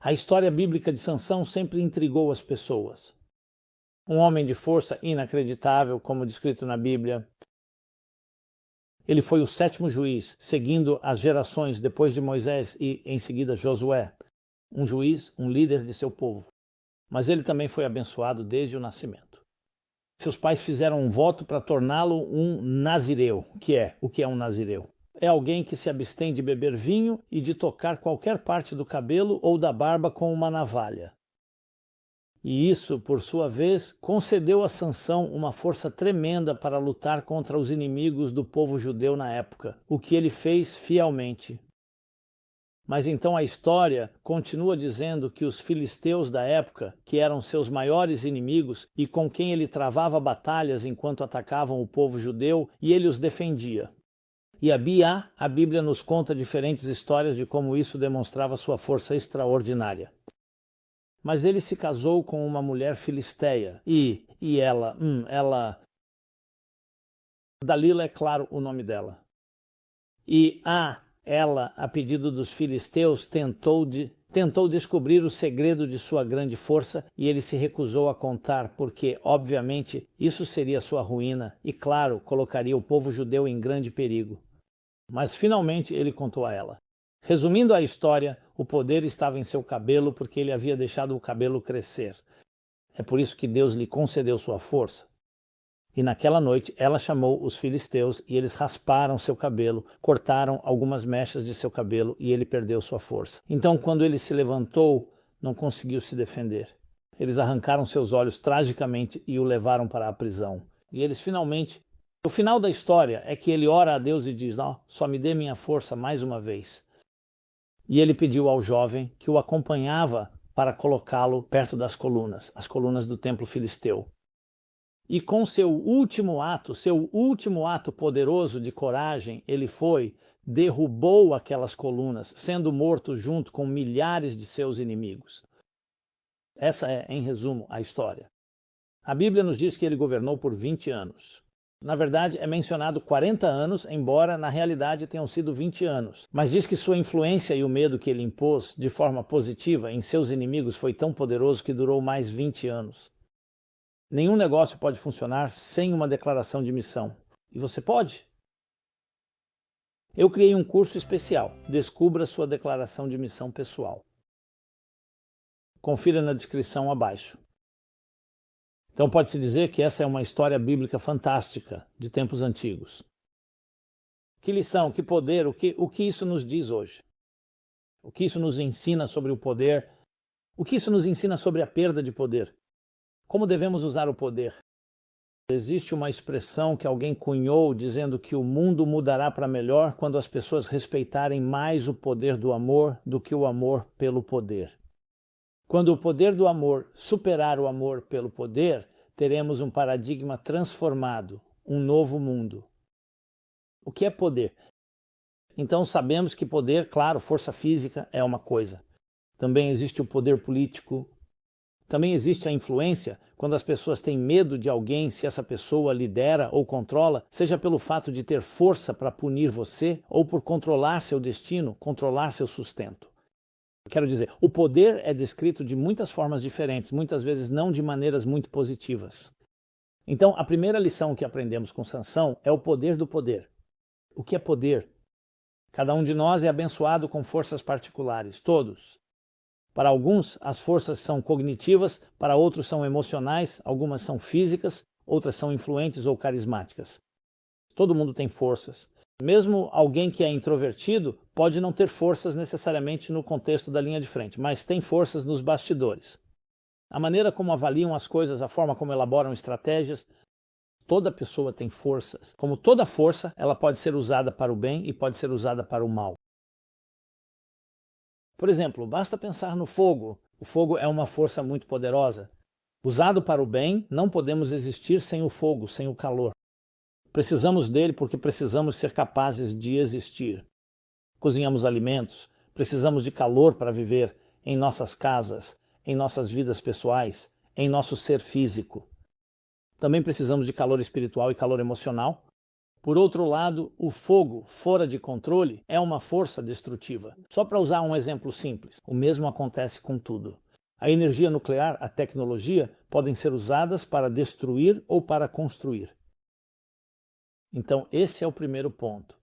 A história bíblica de Sansão sempre intrigou as pessoas. Um homem de força inacreditável, como descrito na Bíblia. Ele foi o 7º juiz, seguindo as gerações depois de Moisés e, em seguida, Josué. Um juiz, um líder de seu povo. Mas ele também foi abençoado desde o nascimento. Seus pais fizeram um voto para torná-lo um nazireu. O que é um nazireu? É alguém que se abstém de beber vinho e de tocar qualquer parte do cabelo ou da barba com uma navalha. E isso, por sua vez, concedeu a Sansão uma força tremenda para lutar contra os inimigos do povo judeu na época, o que ele fez fielmente. Mas então a história continua dizendo que os filisteus da época, que eram seus maiores inimigos e com quem ele travava batalhas enquanto atacavam o povo judeu, e ele os defendia. E a Bíblia nos conta diferentes histórias de como isso demonstrava sua força extraordinária. Mas ele se casou com uma mulher filisteia e ela... Dalila é claro o nome dela. E ela, a pedido dos filisteus, tentou descobrir o segredo de sua grande força e ele se recusou a contar porque, obviamente, isso seria sua ruína e, claro, colocaria o povo judeu em grande perigo. Mas finalmente ele contou a ela. Resumindo a história, o poder estava em seu cabelo porque ele havia deixado o cabelo crescer. É por isso que Deus lhe concedeu sua força. E naquela noite ela chamou os filisteus e eles rasparam seu cabelo, cortaram algumas mechas de seu cabelo e ele perdeu sua força. Então, quando ele se levantou, não conseguiu se defender. Eles arrancaram seus olhos tragicamente e o levaram para a prisão. E eles finalmente... O final da história é que ele ora a Deus e diz: "Não, só me dê minha força mais uma vez." E ele pediu ao jovem que o acompanhava para colocá-lo perto das colunas, as colunas do templo filisteu. E com seu último ato poderoso de coragem, ele derrubou aquelas colunas, sendo morto junto com milhares de seus inimigos. Essa é, em resumo, a história. A Bíblia nos diz que ele governou por 20 anos. Na verdade, é mencionado 40 anos, embora na realidade tenham sido 20 anos. Mas diz que sua influência e o medo que ele impôs de forma positiva em seus inimigos foi tão poderoso que durou mais 20 anos. Nenhum negócio pode funcionar sem uma declaração de missão. E você pode? Eu criei um curso especial. Descubra sua declaração de missão pessoal. Confira na descrição abaixo. Então pode-se dizer que essa é uma história bíblica fantástica de tempos antigos. Que lição, que poder, o que isso nos diz hoje? O que isso nos ensina sobre o poder? O que isso nos ensina sobre a perda de poder? Como devemos usar o poder? Existe uma expressão que alguém cunhou dizendo que o mundo mudará para melhor quando as pessoas respeitarem mais o poder do amor do que o amor pelo poder. Quando o poder do amor superar o amor pelo poder, teremos um paradigma transformado, um novo mundo. O que é poder? Então sabemos que poder, claro, força física é uma coisa. Também existe o poder político. Também existe a influência, quando as pessoas têm medo de alguém se essa pessoa lidera ou controla, seja pelo fato de ter força para punir você ou por controlar seu destino, controlar seu sustento. Quero dizer, o poder é descrito de muitas formas diferentes, muitas vezes não de maneiras muito positivas. Então, a primeira lição que aprendemos com Sansão é o poder do poder. O que é poder? Cada um de nós é abençoado com forças particulares, todos. Para alguns, as forças são cognitivas, para outros são emocionais, algumas são físicas, outras são influentes ou carismáticas. Todo mundo tem forças. Mesmo alguém que é introvertido pode não ter forças necessariamente no contexto da linha de frente, mas tem forças nos bastidores. A maneira como avaliam as coisas, a forma como elaboram estratégias, toda pessoa tem forças. Como toda força, ela pode ser usada para o bem e pode ser usada para o mal. Por exemplo, basta pensar no fogo. O fogo é uma força muito poderosa. Usado para o bem, não podemos existir sem o fogo, sem o calor. Precisamos dele porque precisamos ser capazes de existir. Cozinhamos alimentos, precisamos de calor para viver em nossas casas, em nossas vidas pessoais, em nosso ser físico. Também precisamos de calor espiritual e calor emocional. Por outro lado, o fogo fora de controle é uma força destrutiva. Só para usar um exemplo simples, o mesmo acontece com tudo. A energia nuclear, a tecnologia, podem ser usadas para destruir ou para construir. Então, esse é o primeiro ponto.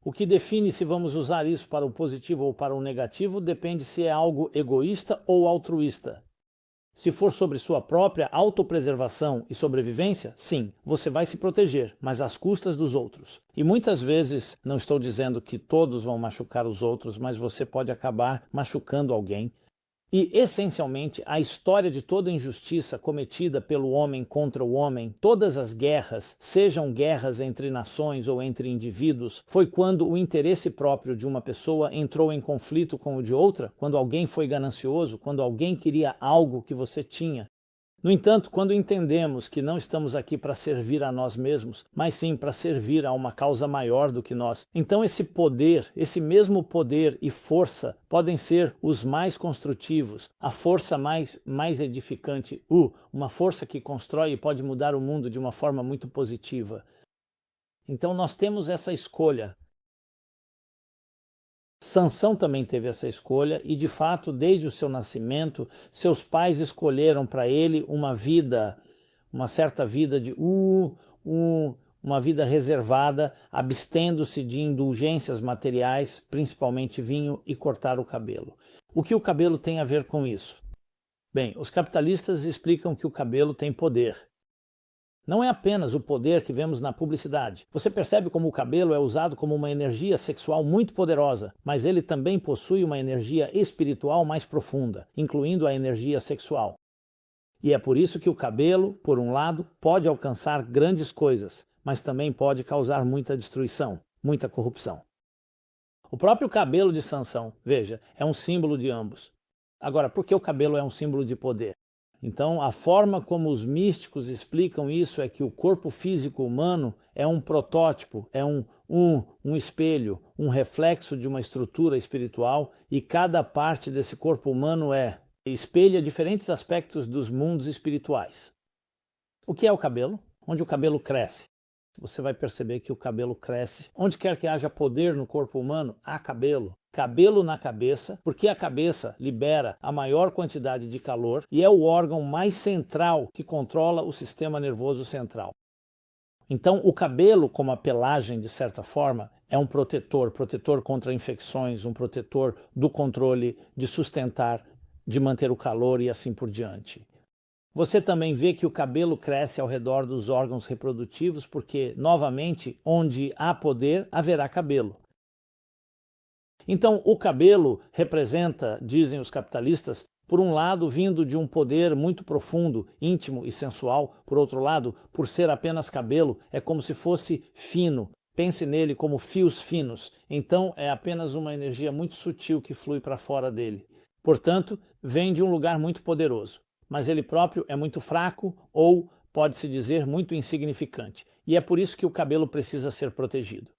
O que define se vamos usar isso para o positivo ou para o negativo depende se é algo egoísta ou altruísta. Se for sobre sua própria autopreservação e sobrevivência, sim, você vai se proteger, mas às custas dos outros. E muitas vezes, não estou dizendo que todos vão machucar os outros, mas você pode acabar machucando alguém. E, essencialmente, a história de toda injustiça cometida pelo homem contra o homem, todas as guerras, sejam guerras entre nações ou entre indivíduos, foi quando o interesse próprio de uma pessoa entrou em conflito com o de outra, quando alguém foi ganancioso, quando alguém queria algo que você tinha. No entanto, quando entendemos que não estamos aqui para servir a nós mesmos, mas sim para servir a uma causa maior do que nós, então esse poder, esse mesmo poder e força podem ser os mais construtivos, a força mais edificante, uma força que constrói e pode mudar o mundo de uma forma muito positiva. Então nós temos essa escolha. Sansão também teve essa escolha e, de fato, desde o seu nascimento, seus pais escolheram para ele uma vida, uma certa vida de uma vida reservada, abstendo-se de indulgências materiais, principalmente vinho, e cortar o cabelo. O que o cabelo tem a ver com isso? Bem, os capitalistas explicam que o cabelo tem poder. Não é apenas o poder que vemos na publicidade. Você percebe como o cabelo é usado como uma energia sexual muito poderosa, mas ele também possui uma energia espiritual mais profunda, incluindo a energia sexual. E é por isso que o cabelo, por um lado, pode alcançar grandes coisas, mas também pode causar muita destruição, muita corrupção. O próprio cabelo de Sansão, veja, é um símbolo de ambos. Agora, por que o cabelo é um símbolo de poder? Então, a forma como os místicos explicam isso é que o corpo físico humano é um protótipo, é um espelho, um reflexo de uma estrutura espiritual, e cada parte desse corpo humano espelha diferentes aspectos dos mundos espirituais. O que é o cabelo? Onde o cabelo cresce? Você vai perceber que o cabelo cresce. Onde quer que haja poder no corpo humano, há cabelo. Cabelo na cabeça, porque a cabeça libera a maior quantidade de calor e é o órgão mais central que controla o sistema nervoso central. Então, o cabelo, como a pelagem, de certa forma, é um protetor contra infecções, um protetor do controle, de sustentar, de manter o calor e assim por diante. Você também vê que o cabelo cresce ao redor dos órgãos reprodutivos porque, novamente, onde há poder, haverá cabelo. Então, o cabelo representa, dizem os capitalistas, por um lado, vindo de um poder muito profundo, íntimo e sensual. Por outro lado, por ser apenas cabelo, é como se fosse fino. Pense nele como fios finos. Então, é apenas uma energia muito sutil que flui para fora dele. Portanto, vem de um lugar muito poderoso. Mas ele próprio é muito fraco ou, pode-se dizer, muito insignificante. E é por isso que o cabelo precisa ser protegido.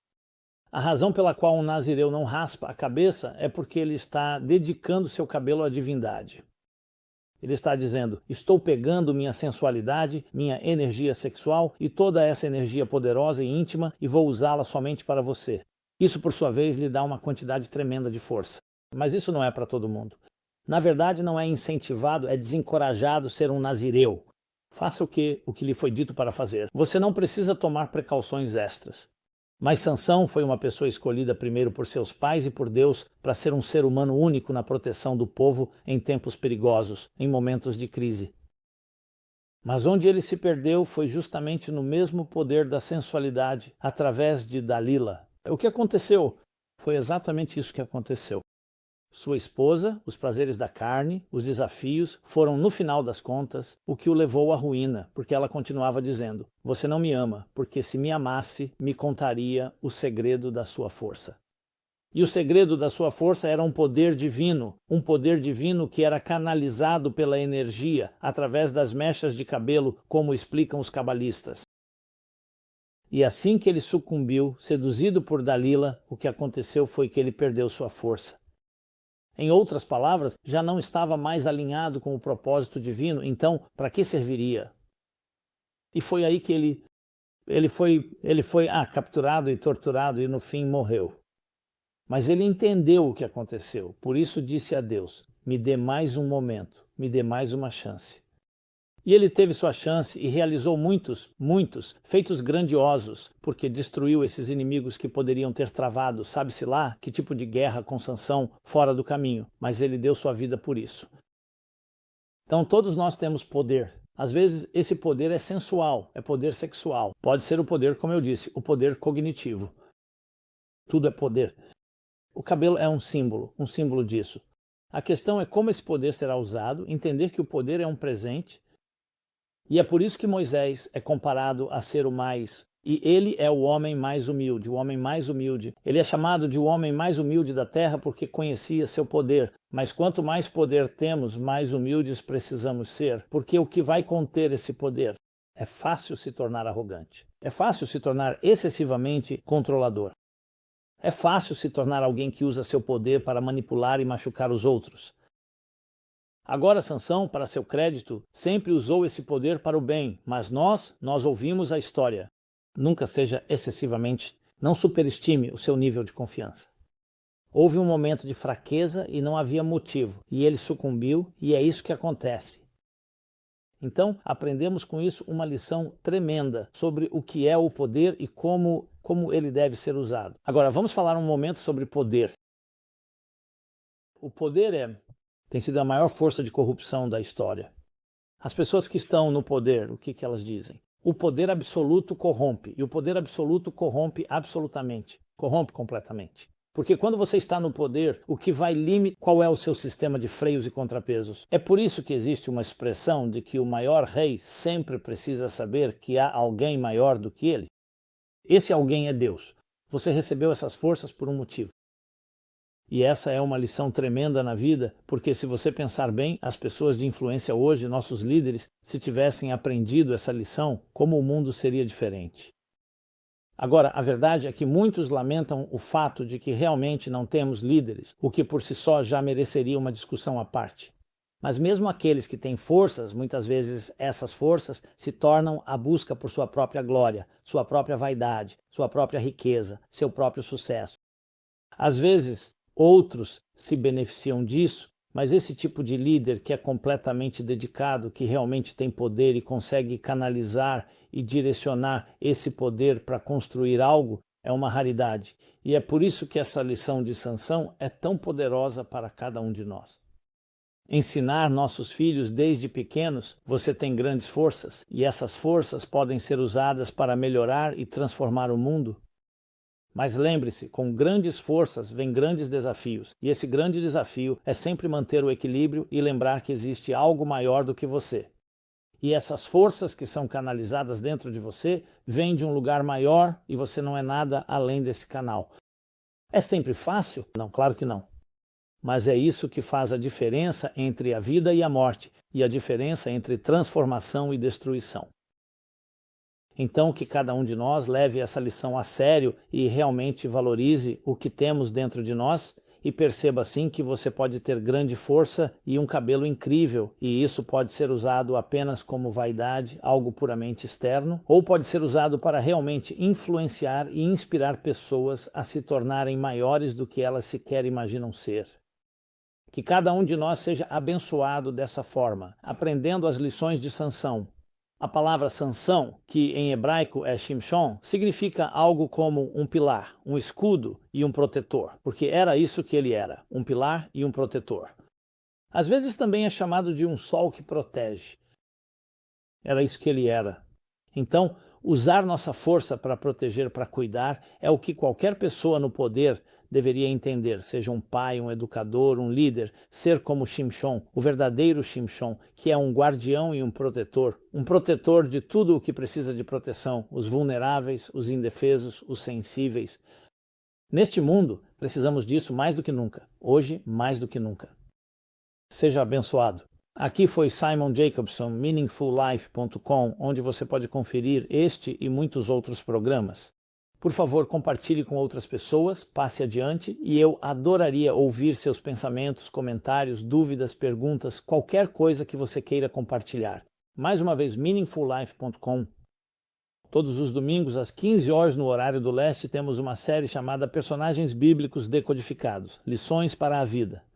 A razão pela qual um nazireu não raspa a cabeça é porque ele está dedicando seu cabelo à divindade. Ele está dizendo, estou pegando minha sensualidade, minha energia sexual e toda essa energia poderosa e íntima e vou usá-la somente para você. Isso, por sua vez, lhe dá uma quantidade tremenda de força. Mas isso não é para todo mundo. Na verdade, não é incentivado, é desencorajado ser um nazireu. Faça o que lhe foi dito para fazer. Você não precisa tomar precauções extras. Mas Sansão foi uma pessoa escolhida primeiro por seus pais e por Deus para ser um ser humano único na proteção do povo em tempos perigosos, em momentos de crise. Mas onde ele se perdeu foi justamente no mesmo poder da sensualidade, através de Dalila. O que aconteceu? Foi exatamente isso que aconteceu. Sua esposa, os prazeres da carne, os desafios, foram, no final das contas, o que o levou à ruína, porque ela continuava dizendo, você não me ama, porque se me amasse, me contaria o segredo da sua força. E o segredo da sua força era um poder divino que era canalizado pela energia, através das mechas de cabelo, como explicam os cabalistas. E assim que ele sucumbiu, seduzido por Dalila, o que aconteceu foi que ele perdeu sua força. Em outras palavras, já não estava mais alinhado com o propósito divino, então para que serviria? E foi aí que ele Ele foi capturado e torturado e no fim morreu. Mas ele entendeu o que aconteceu, por isso disse a Deus: me dê mais um momento, me dê mais uma chance. E ele teve sua chance e realizou muitos feitos grandiosos, porque destruiu esses inimigos que poderiam ter travado, sabe-se lá, que tipo de guerra com Sansão fora do caminho, mas ele deu sua vida por isso. Então todos nós temos poder. Às vezes esse poder é sensual, é poder sexual. Pode ser o poder, como eu disse, o poder cognitivo. Tudo é poder. O cabelo é um símbolo disso. A questão é como esse poder será usado, entender que o poder é um presente. E é por isso que Moisés é comparado a ser o mais, e ele é o homem mais humilde, o homem mais humilde. Ele é chamado de o homem mais humilde da terra porque conhecia seu poder. Mas quanto mais poder temos, mais humildes precisamos ser, porque o que vai conter esse poder? É fácil se tornar arrogante. É fácil se tornar excessivamente controlador. É fácil se tornar alguém que usa seu poder para manipular e machucar os outros. Agora Sansão, para seu crédito, sempre usou esse poder para o bem, mas nós ouvimos a história. Nunca seja excessivamente, não superestime o seu nível de confiança. Houve um momento de fraqueza e não havia motivo, e ele sucumbiu, e é isso que acontece. Então, aprendemos com isso uma lição tremenda sobre o que é o poder e como ele deve ser usado. Agora, vamos falar um momento sobre poder. O poder tem sido a maior força de corrupção da história. As pessoas que estão no poder, o que elas dizem? O poder absoluto corrompe, e o poder absoluto corrompe absolutamente, corrompe completamente. Porque quando você está no poder, o que vai limitar qual é o seu sistema de freios e contrapesos? É por isso que existe uma expressão de que o maior rei sempre precisa saber que há alguém maior do que ele. Esse alguém é Deus. Você recebeu essas forças por um motivo. E essa é uma lição tremenda na vida, porque se você pensar bem, as pessoas de influência hoje, nossos líderes, se tivessem aprendido essa lição, como o mundo seria diferente. Agora, a verdade é que muitos lamentam o fato de que realmente não temos líderes, o que por si só já mereceria uma discussão à parte. Mas mesmo aqueles que têm forças, muitas vezes essas forças se tornam a busca por sua própria glória, sua própria vaidade, sua própria riqueza, seu próprio sucesso. Às vezes, outros se beneficiam disso, mas esse tipo de líder que é completamente dedicado, que realmente tem poder e consegue canalizar e direcionar esse poder para construir algo, é uma raridade. E é por isso que essa lição de Sansão é tão poderosa para cada um de nós. Ensinar nossos filhos desde pequenos, você tem grandes forças, e essas forças podem ser usadas para melhorar e transformar o mundo. Mas lembre-se, com grandes forças vem grandes desafios, e esse grande desafio é sempre manter o equilíbrio e lembrar que existe algo maior do que você. E essas forças que são canalizadas dentro de você vêm de um lugar maior e você não é nada além desse canal. É sempre fácil? Não, claro que não. Mas é isso que faz a diferença entre a vida e a morte, e a diferença entre transformação e destruição. Então, que cada um de nós leve essa lição a sério e realmente valorize o que temos dentro de nós e perceba assim que você pode ter grande força e um cabelo incrível, e isso pode ser usado apenas como vaidade, algo puramente externo, ou pode ser usado para realmente influenciar e inspirar pessoas a se tornarem maiores do que elas sequer imaginam ser. Que cada um de nós seja abençoado dessa forma, aprendendo as lições de Sansão. A palavra Sansão, que em hebraico é Shimshon, significa algo como um pilar, um escudo e um protetor, porque era isso que ele era, um pilar e um protetor. Às vezes também é chamado de um sol que protege. Era isso que ele era. Então, usar nossa força para proteger, para cuidar, é o que qualquer pessoa no poder deveria entender, seja um pai, um educador, um líder, ser como Shimshon, o verdadeiro Shimshon, que é um guardião e um protetor de tudo o que precisa de proteção, os vulneráveis, os indefesos, os sensíveis. Neste mundo, precisamos disso mais do que nunca, hoje mais do que nunca. Seja abençoado. Aqui foi Simon Jacobson, meaningfullife.com, onde você pode conferir este e muitos outros programas. Por favor, compartilhe com outras pessoas, passe adiante, e eu adoraria ouvir seus pensamentos, comentários, dúvidas, perguntas, qualquer coisa que você queira compartilhar. Mais uma vez, meaningfullife.com. Todos os domingos, às 15 horas no horário do leste, temos uma série chamada Personagens Bíblicos Decodificados, Lições para a Vida.